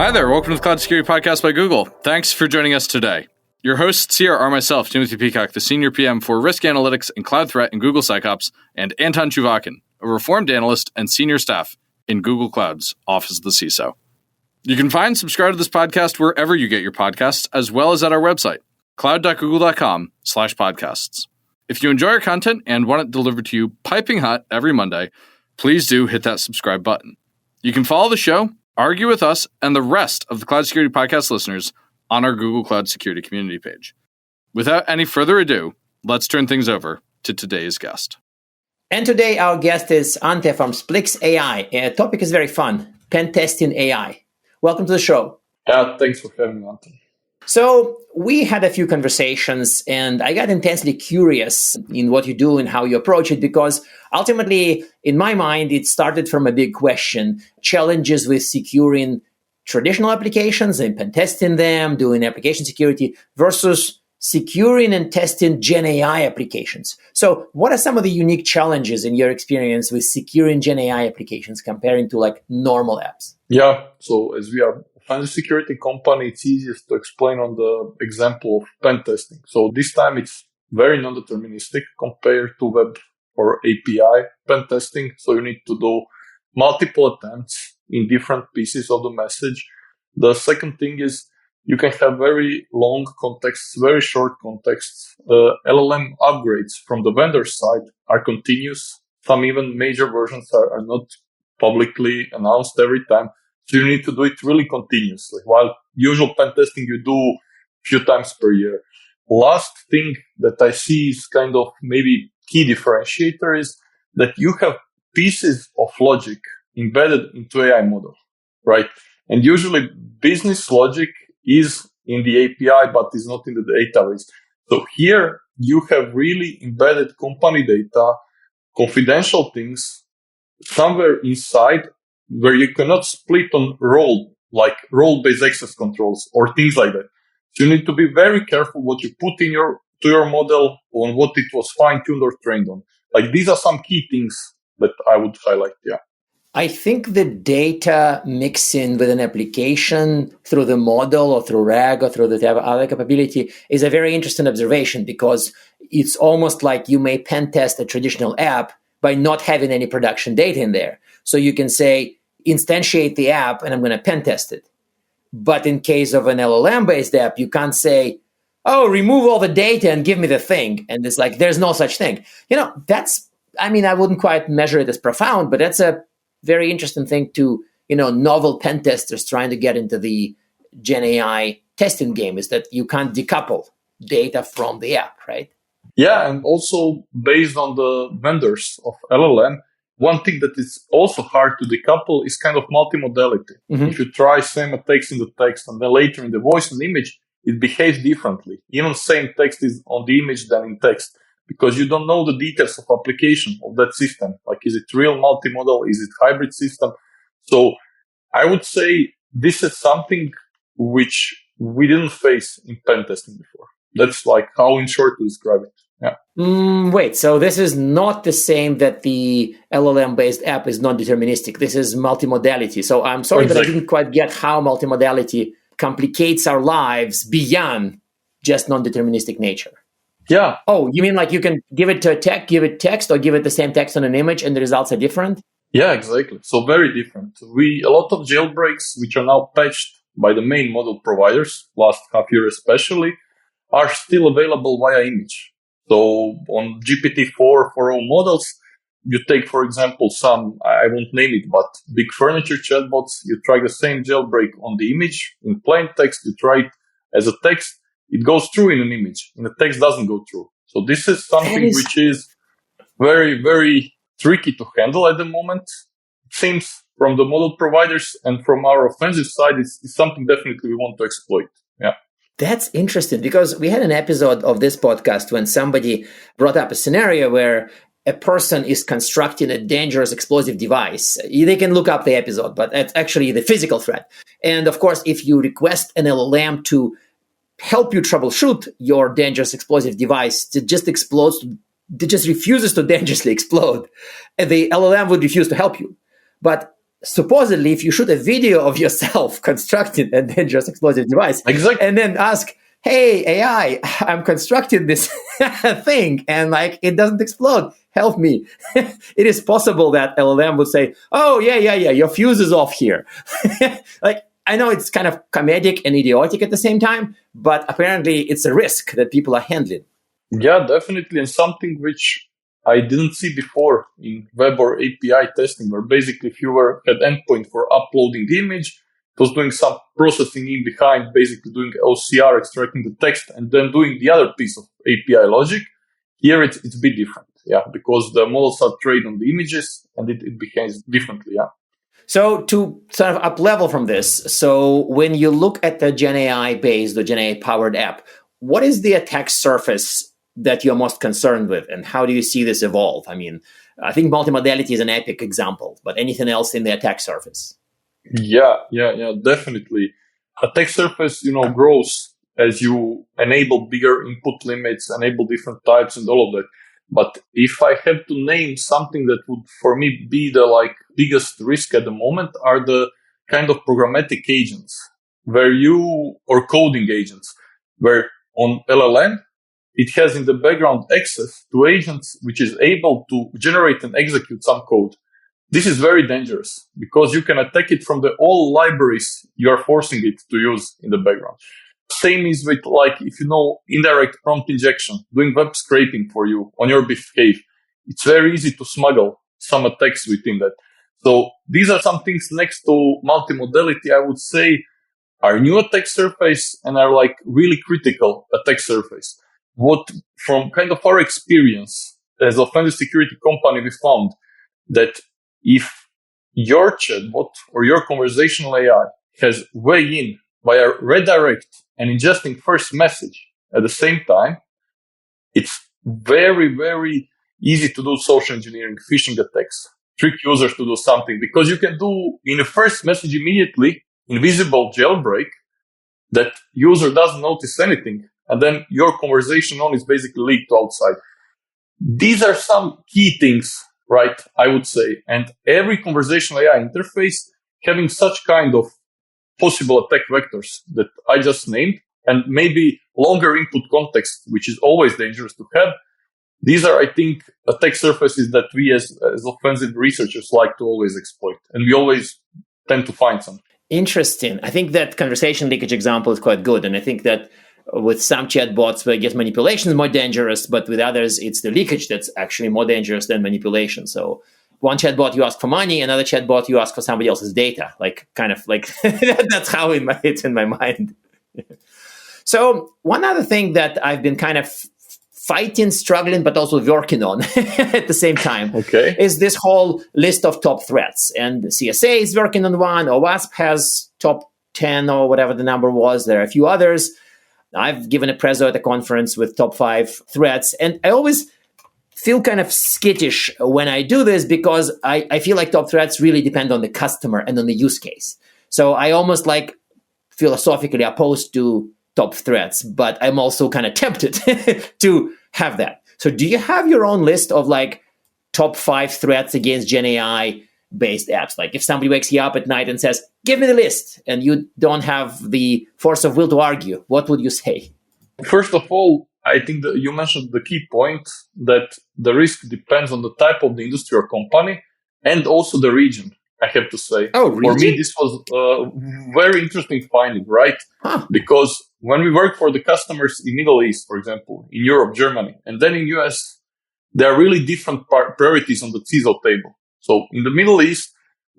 Hi there. Welcome to the Cloud Security Podcast by Google. Thanks for joining us today. Your hosts here are myself, Timothy Peacock, the Senior PM for Risk Analytics and Cloud Threat in Google SecOps, and Anton Chuvakin, a reformed analyst and senior staff in Google Cloud's Office of the CISO. You can find and subscribe to this podcast wherever you get your podcasts, as well as at our website, cloud.google.com/podcasts. If you enjoy our content and want it delivered to you piping hot every Monday, please do hit that subscribe button. You can follow the show, argue with us, and the rest of the Cloud Security Podcast listeners on our Google Cloud Security community page. Without any further ado, let's turn things over to today's guest. And today our guest is Ante from Splix AI. The topic is very fun, Pentesting AI. Welcome to the show. Thanks for having me, Ante. So we had a few conversations and I got intensely curious in what you do and how you approach it, because ultimately, in my mind, it started from a big question: challenges with securing traditional applications and pen testing them, doing application security, versus securing and testing GenAI applications. So what are some of the unique challenges in your experience with securing GenAI applications comparing to like normal apps? Yeah, so as we are a financial security company, it's easiest to explain on the example of pen testing. So this time it's very non-deterministic compared to web or API pen testing. So you need to do multiple attempts in different pieces of the message. The second thing is you can have very long contexts, very short contexts. The LLM upgrades from the vendor side are continuous. Some even major versions are not publicly announced every time. So you need to do it really continuously. While usual pen testing you do a few times per year. Last thing that I see is kind of maybe key differentiator is that you have pieces of logic embedded into AI model, right? And usually business logic is in the API, but is not in the database. So here you have really embedded company data, confidential things somewhere inside where you cannot split on role, like role-based access controls or things like that. So you need to be very careful what you put in to your model, on what it was fine-tuned or trained on. Like these are some key things that I would highlight. Yeah. I think the data mixing with an application through the model or through RAG or through the other capability is a very interesting observation, because it's almost like you may pen test a traditional app by not having any production data in there. So you can say, instantiate the app and I'm going to pen test it. But in case of an LLM-based app, you can't say, oh, remove all the data and give me the thing. And it's like, there's no such thing. I wouldn't quite measure it as profound, but that's a very interesting thing to, novel pen testers trying to get into the GenAI testing game, is that you can't decouple data from the app, right? Yeah, and also based on the vendors of LLM, one thing that is also hard to decouple is kind of multimodality. Mm-hmm. If you try same text in the text and then later in the voice and image, it behaves differently. Even same text is on the image than in text, because you don't know the details of application of that system. Like, is it real multimodal? Is it hybrid system? So I would say this is something which we didn't face in pen testing before. That's like how in short to describe it. Yeah. Wait, so this is not the same that the LLM-based app is non-deterministic. This is multimodality. So I'm sorry that I didn't quite get how multimodality complicates our lives beyond just non-deterministic nature. Yeah. Oh, you mean like you can give it text, or give it the same text on an image and the results are different? Yeah, exactly. So very different. A lot of jailbreaks, which are now patched by the main model providers, last half year especially, are still available via image. So on GPT-4 for all models, you take, for example, some, I won't name it, but big furniture chatbots, you try the same jailbreak on the image in plain text, you try it as a text, it goes through in an image, and the text doesn't go through. So this is something which is very, very tricky to handle at the moment. It seems from the model providers and from our offensive side, it's something definitely we want to exploit. Yeah. That's interesting, because we had an episode of this podcast when somebody brought up a scenario where a person is constructing a dangerous explosive device. They can look up the episode, but it's actually the physical threat. And of course, if you request an LLM to help you troubleshoot your dangerous explosive device, it just explodes, it just refuses to dangerously explode, and the LLM would refuse to help you. But supposedly, if you shoot a video of yourself constructing a dangerous explosive device, Exactly. and then ask, hey, AI, I'm constructing this thing and like it doesn't explode. Help me. It is possible that LLM would say, oh, yeah, your fuse is off here. Like, I know it's kind of comedic and idiotic at the same time, but apparently it's a risk that people are handling. Yeah, definitely. And something which I didn't see before in web or API testing, where basically if you were at endpoint for uploading the image, it was doing some processing in behind, basically doing OCR, extracting the text, and then doing the other piece of API logic. Here it's a bit different, yeah, because the models are trained on the images and it behaves differently, yeah. So to sort of up level from this, so when you look at the GenAI based or GenAI powered app, what is the attack surface that you're most concerned with, and how do you see this evolve? I mean, I think multimodality is an epic example, but anything else in the attack surface? Yeah, definitely. Attack surface, grows as you enable bigger input limits, enable different types and all of that. But if I have to name something that would, for me, be the biggest risk at the moment are the kind of programmatic agents or coding agents, where on LLM, it has in the background access to agents which is able to generate and execute some code. This is very dangerous because you can attack it from the all libraries you are forcing it to use in the background. Same is with if you know indirect prompt injection, doing web scraping for you on your behalf. It's very easy to smuggle some attacks within that. So these are some things next to multimodality, I would say, are new attack surface and are really critical attack surface. What from kind of our experience as a offensive security company, we found that if your chatbot or your conversational AI has way in via redirect and ingesting first message at the same time, it's very, very easy to do social engineering, phishing attacks, trick users to do something, because you can do in the first message immediately invisible jailbreak that user doesn't notice anything. And then your conversation on is basically leaked outside. These are some key things, right? I would say. And every conversational AI interface having such kind of possible attack vectors that I just named, and maybe longer input context, which is always dangerous to have. These are, I think, attack surfaces that we as offensive researchers like to always exploit. And we always tend to find some. Interesting. I think that conversation leakage example is quite good. And I think that with some chatbots, where I guess manipulation is more dangerous, but with others, it's the leakage that's actually more dangerous than manipulation. So one chatbot, you ask for money, another chatbot, you ask for somebody else's data. That's how it's in my mind. So one other thing that I've been kind of fighting, struggling, but also working on at the same time is this whole list of top threats. And CSA is working on one, OWASP has top 10 or whatever the number was. There are a few others. I've given a preso at a conference with top 5 threats. And I always feel kind of skittish when I do this because I feel like top threats really depend on the customer and on the use case. So I almost philosophically opposed to top threats, but I'm also kind of tempted to have that. So do you have your own list of top 5 threats against GenAI based apps? Like if somebody wakes you up at night and says, give me the list, and you don't have the force of will to argue, what would you say? First of all, I think that you mentioned the key point that the risk depends on the type of the industry or company and also the region, I have to say. Oh, region? For me, this was a very interesting finding, right? Because when we work for the customers in Middle East, for example, in Europe, Germany, and then in US, there are really different priorities on the CISO table. So in the Middle East,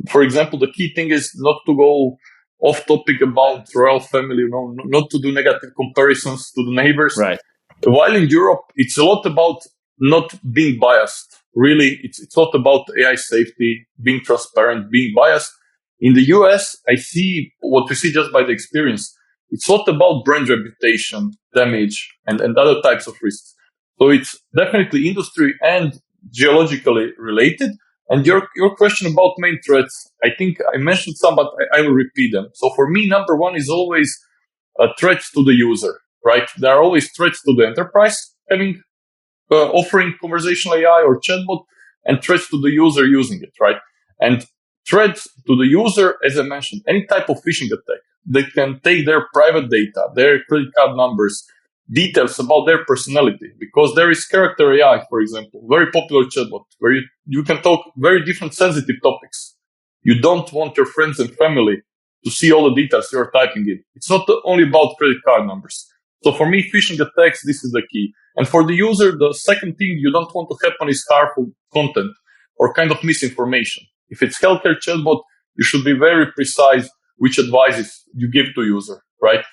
for example, the key thing is not to go off topic about royal family, not to do negative comparisons to the neighbors. Right. While in Europe, it's a lot about not being biased. Really, it's not about AI safety, being transparent, being biased. In the US, I see what we see just by the experience. It's not about brand reputation, damage, and other types of risks. So it's definitely industry and geologically related. And your question about main threats, I think I mentioned some, but I will repeat them. So for me, number one is always threats to the user, right? There are always threats to the enterprise having offering conversational AI or chatbot, and threats to the user using it, right? And threats to the user, as I mentioned, any type of phishing attack. They can take their private data, their credit card numbers, details about their personality, because there is Character AI, for example, very popular chatbot where you can talk very different sensitive topics. You don't want your friends and family to see all the details you're typing in. It's not only about credit card numbers. So for me, phishing attacks, this is the key. And for the user, the second thing you don't want to happen is harmful content or kind of misinformation. If it's healthcare chatbot, you should be very precise which advices you give to user, right?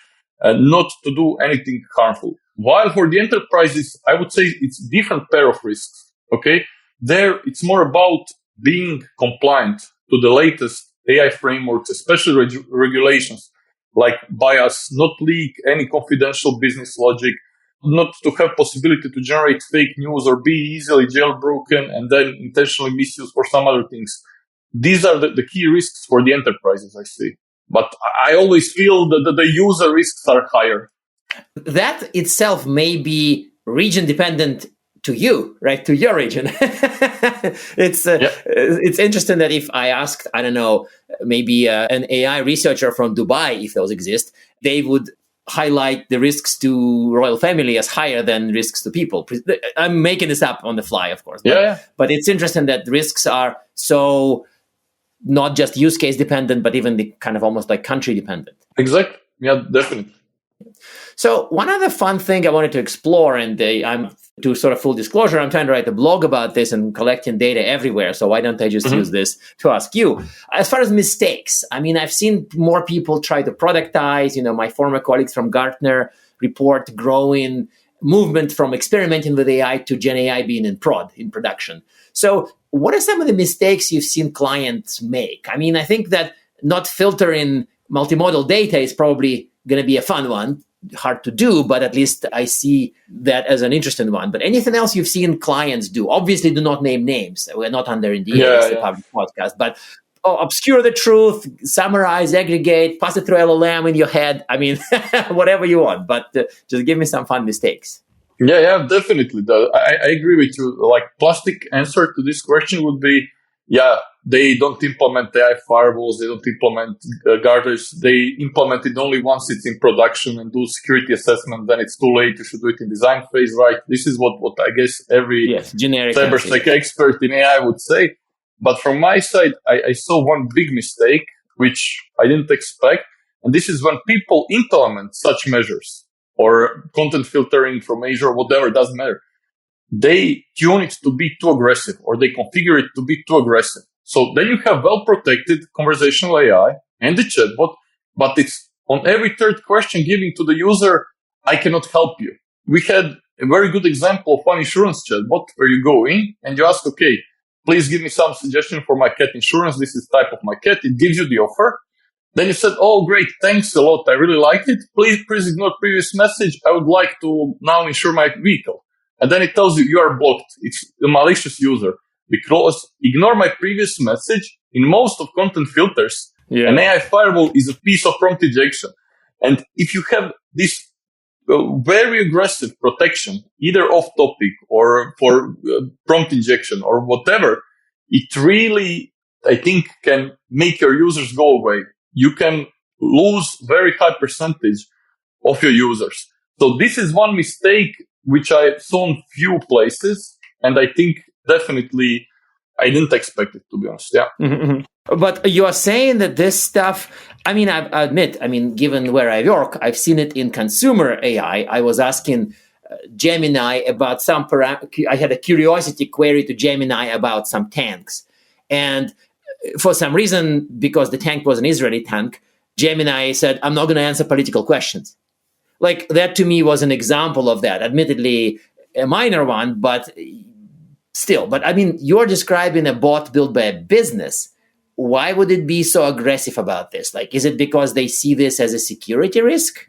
And not to do anything harmful. While for the enterprises, I would say it's different pair of risks, okay? There, it's more about being compliant to the latest AI frameworks, especially regulations, like bias, not leak any confidential business logic, not to have possibility to generate fake news or be easily jailbroken and then intentionally misused for some other things. These are the key risks for the enterprises, I see. But I always feel that the user risks are higher. That itself may be region dependent to you, right? To your region. It's interesting that if I asked, I don't know, maybe an AI researcher from Dubai, if those exist, they would highlight the risks to royal family as higher than risks to people. I'm making this up on the fly, of course. But it's interesting that risks are so not just use case dependent, but even the kind of almost like country dependent. Exactly. Yeah, definitely. So one other fun thing I wanted to explore, and I'm to sort of full disclosure, I'm trying to write a blog about this and collecting data everywhere. So why don't I just use this to ask you? As far as mistakes, I mean, I've seen more people try to productize. My former colleagues from Gartner report growing movement from experimenting with AI to GenAI being in production. So what are some of the mistakes you've seen clients make? I mean, I think that not filtering multimodal data is probably going to be a fun one. Hard to do, but at least I see that as an interesting one. But anything else you've seen clients do? Obviously, do not name names. We're not under NDA, it's a public podcast. But obscure the truth, summarize, aggregate, pass it through LLM in your head. I mean, whatever you want. But just give me some fun mistakes. Yeah, definitely. I agree with you. Like, plastic answer to this question would be, they don't implement AI firewalls, they don't implement guardrails. They implement it only once it's in production and do security assessment. Then it's too late. You should do it in design phase, right? This is what I guess every cybersec expert in AI would say. But from my side, I saw one big mistake, which I didn't expect. And this is when people implement such measures or content filtering from Azure, whatever, doesn't matter. They tune it to be too aggressive, or they configure it to be too aggressive. So then you have well-protected conversational AI and the chatbot, but it's on every third question giving to the user, I cannot help you. We had a very good example of one insurance chatbot where you go in and you ask, okay, please give me some suggestion for my cat insurance. This is the type of my cat. It gives you the offer. Then you said, oh, great, thanks a lot. I really liked it. Please ignore previous message. I would like to now insure my vehicle. And then it tells you are blocked. It's a malicious user. Because ignore my previous message, in most of content filters, an AI firewall is a piece of prompt injection. And if you have this very aggressive protection, either off topic or for prompt injection or whatever, it really, I think, can make your users go away. You can lose very high percentage of your users. So this is one mistake which I saw in few places, and I think definitely I didn't expect it, to be honest. Yeah. Mm-hmm. But you are saying that this stuff, I mean, I admit, given where I work, I've seen it in consumer AI. I was asking Gemini about I had a curiosity query to Gemini about some tanks. And for some reason, because the tank was an Israeli tank, Gemini said, I'm not going to answer political questions. Like, that to me was an example of that. Admittedly, a minor one, but still. But you're describing a bot built by a business. Why would it be so aggressive about this? Like, is it because they see this as a security risk?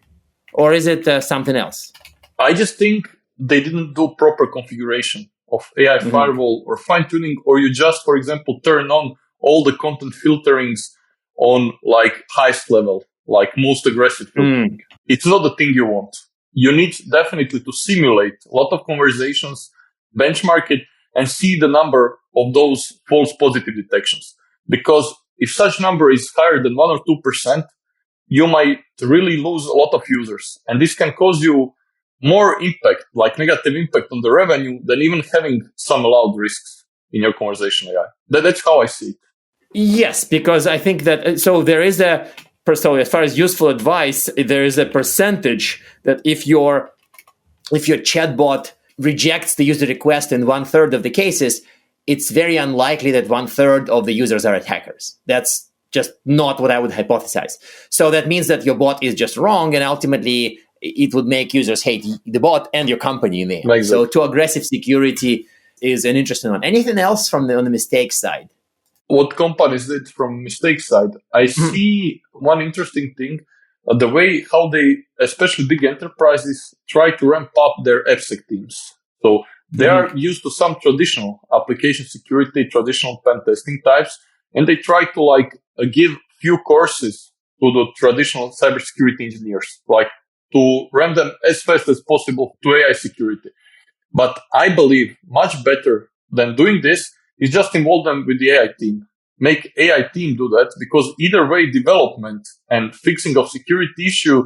Or is it something else? I just think they didn't do proper configuration of AI firewall or fine-tuning, or you just, for example, turn on all the content filterings on like highest level, like most aggressive filtering. It's not the thing you want. You need definitely to simulate a lot of conversations, benchmark it, and see the number of those false positive detections. Because if such number is higher than 1 or 2%, you might really lose a lot of users. And this can cause you more impact, like negative impact on the revenue, than even having some allowed risks in your conversational AI. That's how I see it. Yes, because I think that, so there is so as far as useful advice, there is a percentage that if your chatbot rejects the user request in 1/3 of the cases, it's very unlikely that 1/3 of the users are attackers. That's just not what I would hypothesize. So that means that your bot is just wrong, and ultimately it would make users hate the bot and your company in the end. Exactly. So too aggressive security is an interesting one. Anything else on the mistake side? What companies did from mistake side, I see one interesting thing, the way how they, especially big enterprises, try to ramp up their AppSec teams. So they are used to some traditional application security, traditional pen testing types, and they try to give few courses to the traditional cybersecurity engineers, like to ramp them as fast as possible to AI security. But I believe much better than doing this is just involve them with the AI team. Make AI team do that, because either way, development and fixing of security issue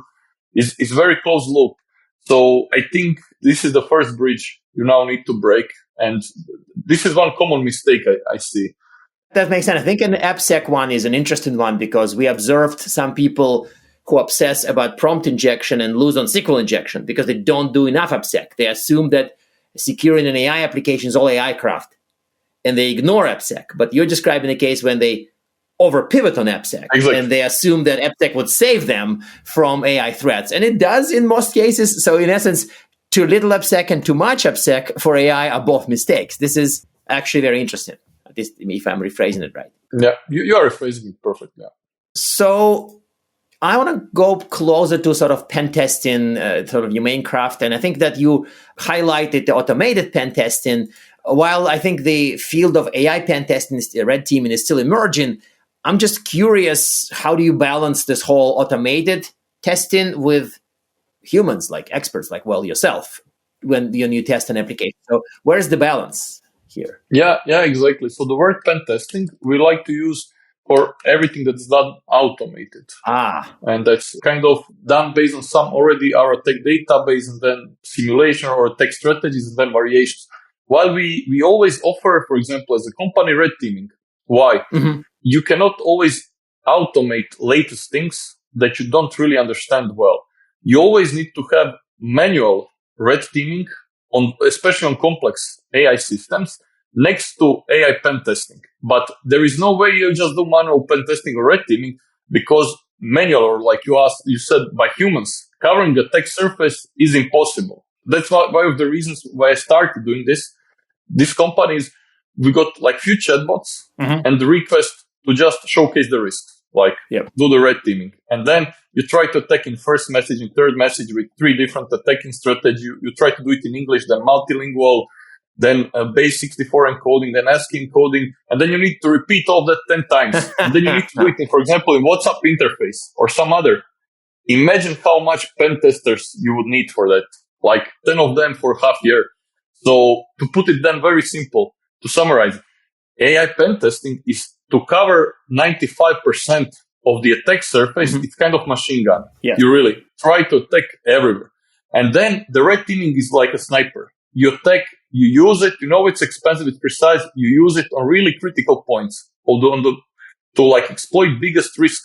is very close loop. So I think this is the first bridge you now need to break. And this is one common mistake I see. That makes sense. I think an AppSec one is an interesting one, because we observed some people who obsess about prompt injection and lose on SQL injection because they don't do enough AppSec. They assume that securing an AI application is all AI craft, and they ignore AppSec. But you're describing a case when they over pivot on AppSec, exactly, and they assume that AppSec would save them from AI threats. And it does in most cases. So in essence, too little AppSec and too much AppSec for AI are both mistakes. This is actually very interesting, at least if I'm rephrasing it right. Yeah, you are rephrasing it perfectly. Yeah. So I want to go closer to sort of pen testing, sort of your main craft. And I think that you highlighted the automated pen testing. While I think the field of AI pen testing, red teaming, is still emerging, I'm just curious, how do you balance this whole automated testing with humans, like experts, like, well, yourself, when you test an application? So where's the balance here? Yeah, exactly. So the word pen testing, we like to use for everything that's done automated. And that's kind of done based on some already our tech database, and then simulation or tech strategies, and then variations. While we always offer, for example, as a company, red teaming. Why? You cannot always automate latest things that you don't really understand well. You always need to have manual red teaming, especially on complex AI systems, next to AI pen testing. But there is no way you just do manual pen testing or red teaming, because manual, or like you said, by humans, covering the tech surface is impossible. That's one of the reasons why I started doing this. These companies, we got few chatbots and the request to just showcase the risks, do the red teaming. And then you try to attack in first message, in third message with 3 different attacking strategies. You try to do it in English, then multilingual, then base 64 encoding, then ASCII encoding, and then you need to repeat all that 10 times. And then you need to do it in, for example, in WhatsApp interface or some other. Imagine how much pen testers you would need for that, 10 of them for half year. So to put it then very simple, to summarize, AI pen testing is to cover 95% of the attack surface. It's kind of machine gun. Yeah. You really try to attack everywhere. And then the red teaming is like a sniper. You attack, you use it, you know it's expensive, it's precise, you use it on really critical points, to exploit biggest risk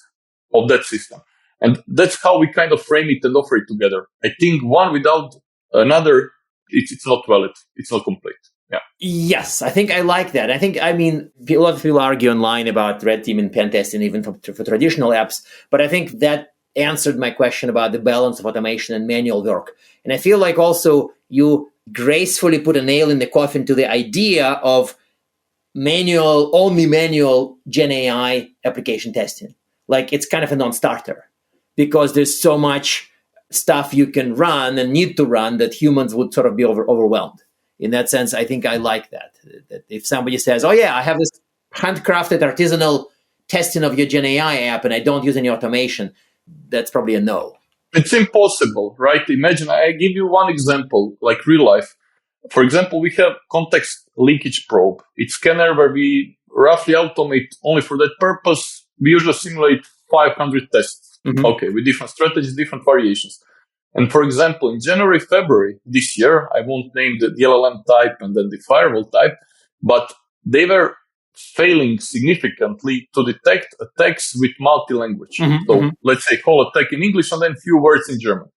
of that system. And that's how we kind of frame it and offer it together. I think one without another, it's not valid. It's not complete. Yeah. Yes, I think I like that. A lot of people argue online about red team and pen testing, even for traditional apps. But I think that answered my question about the balance of automation and manual work. And I feel like also you gracefully put a nail in the coffin to the idea of only manual GenAI application testing. It's kind of a non-starter, because there's so much stuff you can run and need to run that humans would sort of be overwhelmed. In that sense, I think I like that if somebody says, oh yeah, I have this handcrafted artisanal testing of your GenAI app and I don't use any automation, that's probably a no. It's impossible, right? Imagine, I give you one example, real life. For example, we have context leakage probe. It's scanner where we roughly automate only for that purpose, we usually simulate 500 tests. Okay, with different strategies, different variations. And for example, in January, February this year, I won't name the LLM type and then the firewall type, but they were failing significantly to detect attacks with multi-language. So let's say whole attack in English and then few words in German.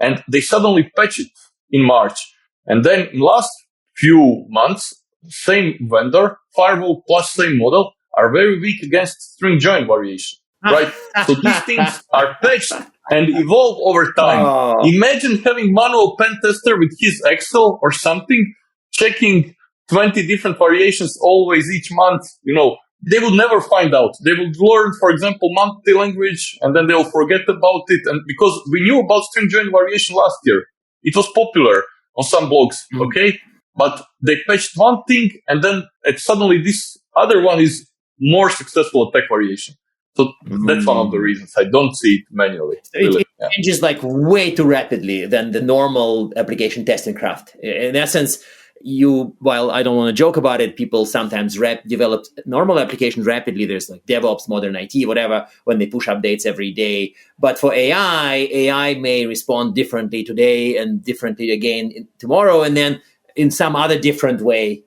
And they suddenly patched it in March. And then in last few months, same vendor, firewall plus same model, are very weak against string join variation, right? So these things are patched and evolve over time. Imagine having manual pen tester with his Excel or something, checking 20 different variations always each month. They will never find out. They will learn, for example, multi-language, and then they'll forget about it. And because we knew about string join variation last year, it was popular on some blogs, okay? But they patched one thing, and then suddenly this other one is more successful attack variation. So that's one of the reasons I don't see it manually. Really. It changes like way too rapidly than the normal application testing craft. In essence, while I don't want to joke about it, people sometimes develop normal applications rapidly. There's like DevOps, modern IT, whatever, when they push updates every day. But for AI may respond differently today and differently again tomorrow, and then in some other different way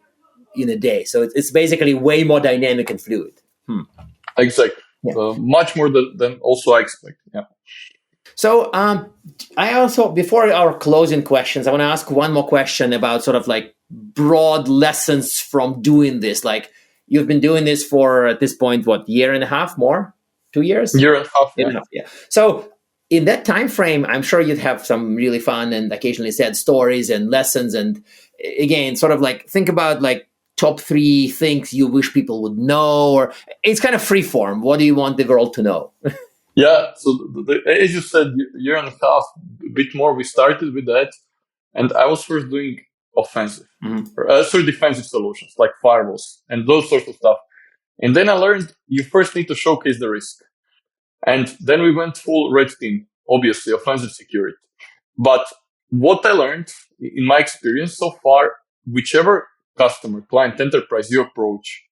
in a day. So it's basically way more dynamic and fluid. Exactly. Yeah. Much more than also I expect. Yeah. So I also, before our closing questions, I want to ask one more question about sort of like broad lessons from doing this. Like you've been doing this for, at this point, year and a half more? 2 years? Year and a half. Yeah. So in that time frame, I'm sure you'd have some really fun and occasionally sad stories and lessons. And again, sort of like think about like top 3 things you wish people would know, or it's kind of free form. What do you want the world to know? Yeah, so as you said, year and a half, a bit more, we started with that. And I was first doing defensive solutions like firewalls and those sorts of stuff. And then I learned you first need to showcase the risk. And then we went full red team, obviously, offensive security. But what I learned in my experience so far, whichever customer, client, enterprise you approach,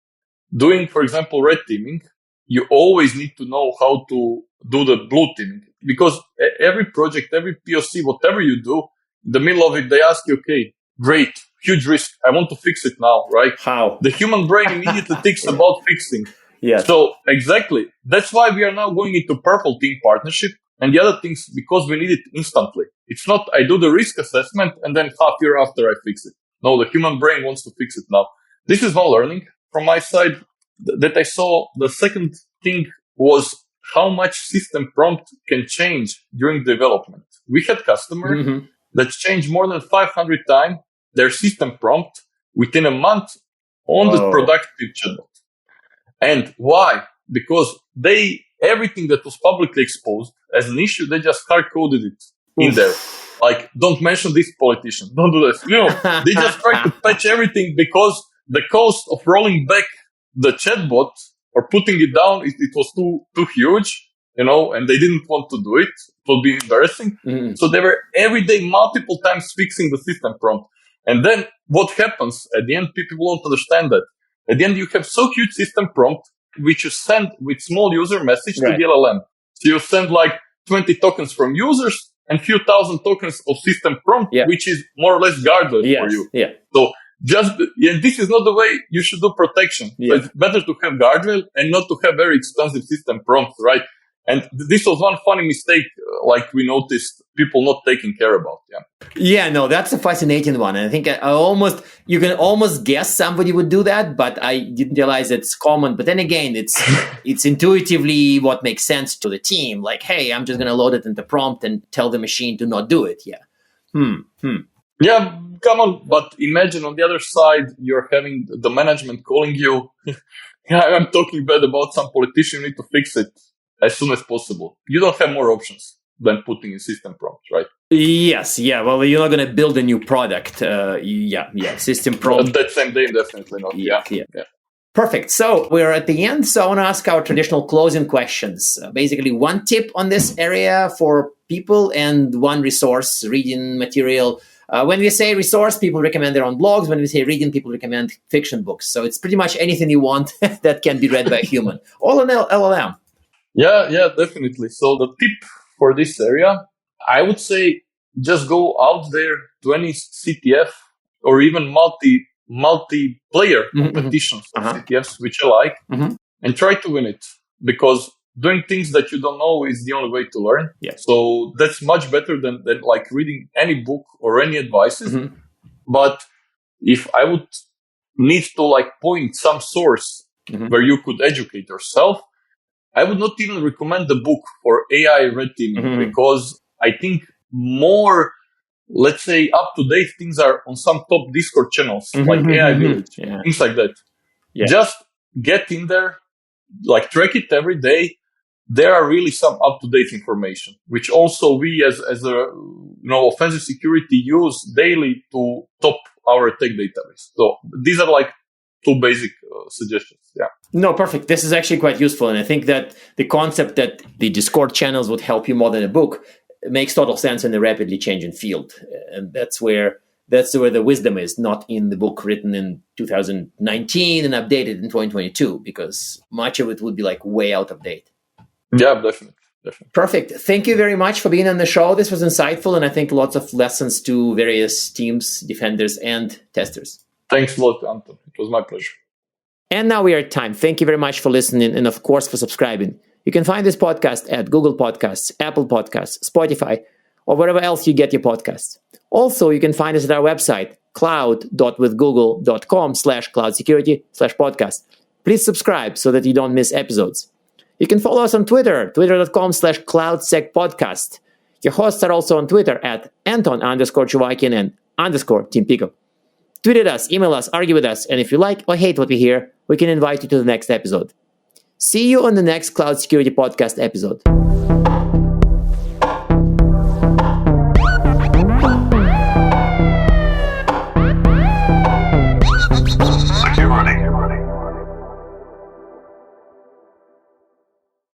doing, for example, red teaming, you always need to know how to do the blue teaming. Because every project, every POC, whatever you do, in the middle of it, they ask you, okay, great, huge risk. I want to fix it now, right? How? The human brain immediately thinks about fixing. Yeah. So exactly. That's why we are now going into purple team partnership and the other things, because we need it instantly. It's not I do the risk assessment and then half year after I fix it. No, the human brain wants to fix it now. This is one learning from my side that I saw. The second thing was how much system prompt can change during development. We had customers that changed more than 500 times their system prompt within a month on the productive chatbot. And why? Because everything that was publicly exposed as an issue, they just hard-coded it in there. Like, don't mention this politician. Don't do this. They just tried to patch everything because the cost of rolling back the chatbot or putting it down, it was too huge, and they didn't want to do it. It would be embarrassing. So they were every day, multiple times fixing the system prompt. And then what happens at the end, people won't understand that. At the end, you have so huge system prompt, which you send with small user message to the LLM. So you send like 20 tokens from users and few thousand tokens of system prompt, which is more or less guarded for you. Yeah. So this is not the way you should do protection. So it's better to have guardrail and not to have very expensive system prompts, right? And this was one funny mistake, like we noticed people not taking care about. Yeah, no, that's a fascinating one. And I think you can almost guess somebody would do that, but I didn't realize it's common. But then again, it's intuitively what makes sense to the team. Like, hey, I'm just going to load it into prompt and tell the machine to not do it. Yeah. Yeah, come on. But imagine on the other side, you're having the management calling you. I'm talking bad about some politician. You need to fix it as soon as possible. You don't have more options than putting in system prompts, right? Yes. Yeah. Well, you're not going to build a new product. System prompt. That same day, definitely not. Yeah. Perfect. So we're at the end. So I want to ask our traditional closing questions. Basically, one tip on this area for people and one resource, reading material When we say resource, people recommend their own blogs. When we say reading, people recommend fiction books. So it's pretty much anything you want that can be read by a human. All in LLM. Yeah, definitely. So the tip for this area, I would say just go out there to any CTF or even multiplayer competitions of CTFs, which I like, and try to win it. Because doing things that you don't know is the only way to learn. Yeah. So that's much better than like reading any book or any advices. But if I would need to like point some source where you could educate yourself, I would not even recommend the book for AI red teaming because I think more, let's say, up-to-date things are on some top Discord channels like AI Village, things like that. Yeah. Just get in there, like track it every day. There are really some up-to-date information, which also we as a offensive security use daily to top our tech database. So these are like two basic suggestions. Yeah. No, perfect. This is actually quite useful. And I think that the concept that the Discord channels would help you more than a book makes total sense in a rapidly changing field. And that's where the wisdom is, not in the book written in 2019 and updated in 2022, because much of it would be like way out of date. Yeah, definitely. Perfect. Thank you very much for being on the show. This was insightful, and I think lots of lessons to various teams, defenders, and testers. Thanks a lot, Anton. It was my pleasure. And now we are at time. Thank you very much for listening and, of course, for subscribing. You can find this podcast at Google Podcasts, Apple Podcasts, Spotify, or wherever else you get your podcasts. Also, you can find us at our website, cloud.withgoogle.com/cloudsecurity/podcast. Please subscribe so that you don't miss episodes. You can follow us on Twitter, twitter.com/cloudsecpodcast. Your hosts are also on Twitter at Anton_Chuvakin and _Team Peacock. Tweet at us, email us, argue with us, and if you like or hate what we hear, we can invite you to the next episode. See you on the next Cloud Security Podcast episode.